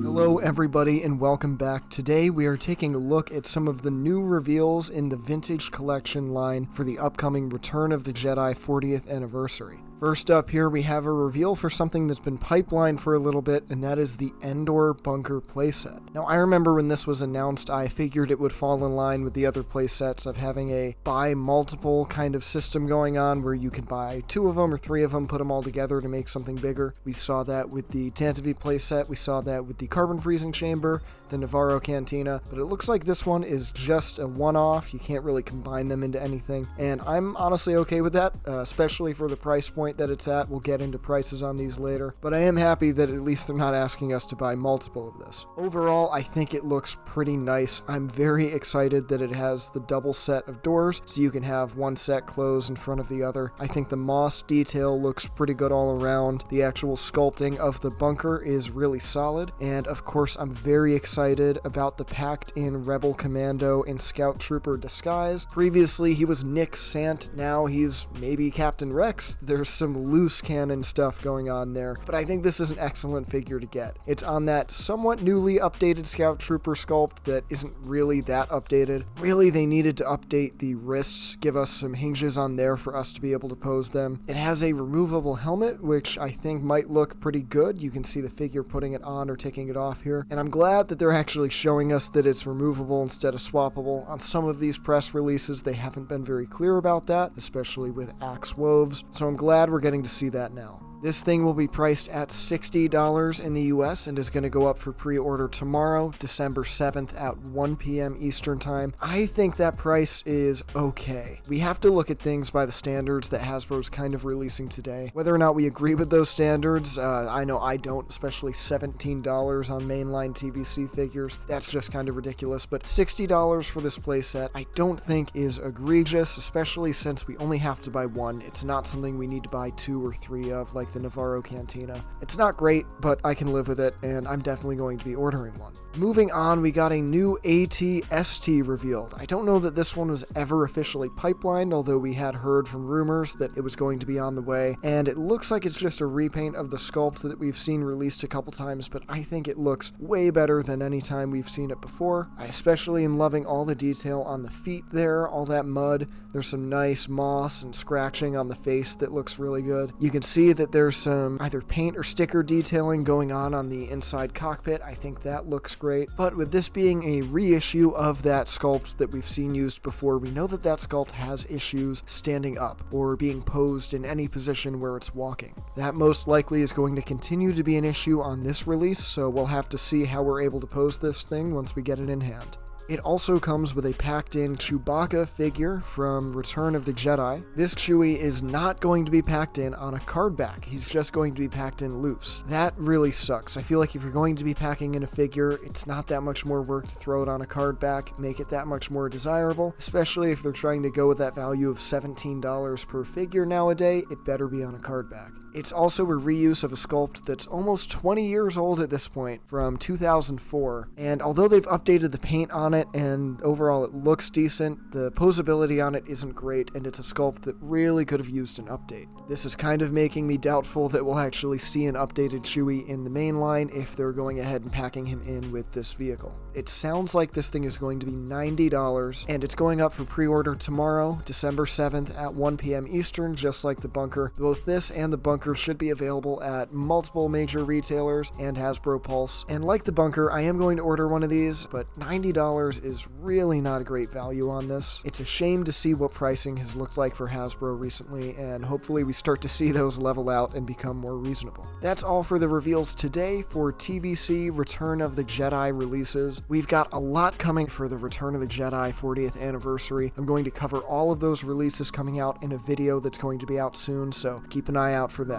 Hello everybody and welcome back. Today we are taking a look at some of the new reveals in the Vintage Collection line for the upcoming Return of the Jedi 40th anniversary. First up here we have a reveal for something that's been pipelined for a little bit, and that is the Endor Bunker playset. Now I remember when this was announced, I figured it would fall in line with the other playsets of having a buy multiple kind of system going on where you can buy 2 of them or 3 of them, put them all together to make something bigger. We saw that with the Tantive playset, we saw that with the Carbon Freezing Chamber, the Navarro Cantina, but it looks like this one is just a one-off. You can't really combine them into anything, and I'm honestly okay with that, especially for the price point that it's at. We'll get into prices on these later, but I am happy that at least they're not asking us to buy multiple of this. Overall, I think it looks pretty nice. I'm very excited that it has the double set of doors, so you can have one set close in front of the other. I think the moss detail looks pretty good all around. The actual sculpting of the bunker is really solid, and of course I'm very excited about the packed-in Rebel Commando and Scout Trooper disguise. Previously he was Nick Sant, now he's maybe Captain Rex. There's some loose cannon stuff going on there, but I think this is an excellent figure to get. It's on that somewhat newly updated Scout Trooper sculpt that isn't really that updated. Really, they needed to update the wrists, give us some hinges on there for us to be able to pose them. It has a removable helmet, which I think might look pretty good. You can see the figure putting it on or taking it off here, and I'm glad that they're actually showing us that it's removable instead of swappable. On some of these press releases, they haven't been very clear about that, especially with Axe Woves, so I'm glad we're getting to see that now. This thing will be priced at $60 in the US and is going to go up for pre-order tomorrow, December 7th at 1 p.m. Eastern Time. I think that price is okay. We have to look at things by the standards that Hasbro's kind of releasing today. Whether or not we agree with those standards, I know I don't, especially $17 on mainline TVC figures. That's just kind of ridiculous, but $60 for this playset I don't think is egregious, especially since we only have to buy one. It's not something we need to buy 2 or 3 of like the Navarro Cantina. It's not great, but I can live with it, and I'm definitely going to be ordering one. Moving on, we got a new AT-ST revealed. I don't know that this one was ever officially pipelined, although we had heard from rumors that it was going to be on the way, and it looks like it's just a repaint of the sculpt that we've seen released a couple times, but I think it looks way better than any time we've seen it before. I especially am loving all the detail on the feet there, all that mud. There's some nice moss and scratching on the face that looks really good. You can see that there's some either paint or sticker detailing going on the inside cockpit. I think that looks great, but with this being a reissue of that sculpt that we've seen used before, we know that that sculpt has issues standing up or being posed in any position where it's walking. That most likely is going to continue to be an issue on this release, so we'll have to see how we're able to pose this thing once we get it in hand. It also comes with a packed-in Chewbacca figure from Return of the Jedi. This Chewie is not going to be packed in on a card back. He's just going to be packed in loose. That really sucks. I feel like if you're going to be packing in a figure, it's not that much more work to throw it on a card back, make it that much more desirable, especially if they're trying to go with that value of $17 per figure nowadays. It better be on a card back. It's also a reuse of a sculpt that's almost 20 years old at this point, from 2004, and although they've updated the paint on it and overall it looks decent, the posability on it isn't great, and it's a sculpt that really could have used an update. This is kind of making me doubtful that we'll actually see an updated Chewie in the main line if they're going ahead and packing him in with this vehicle. It sounds like this thing is going to be $90, and it's going up for pre-order tomorrow, December 7th at 1 p.m. Eastern, just like the bunker. Both this and the bunker should be available at multiple major retailers and Hasbro Pulse. And like the bunker, I am going to order one of these, but $90 is really not a great value on this. It's a shame to see what pricing has looked like for Hasbro recently, and hopefully we start to see those level out and become more reasonable. That's all for the reveals today for TVC Return of the Jedi releases. We've got a lot coming for the Return of the Jedi 40th anniversary. I'm going to cover all of those releases coming out in a video that's going to be out soon, so keep an eye out for that.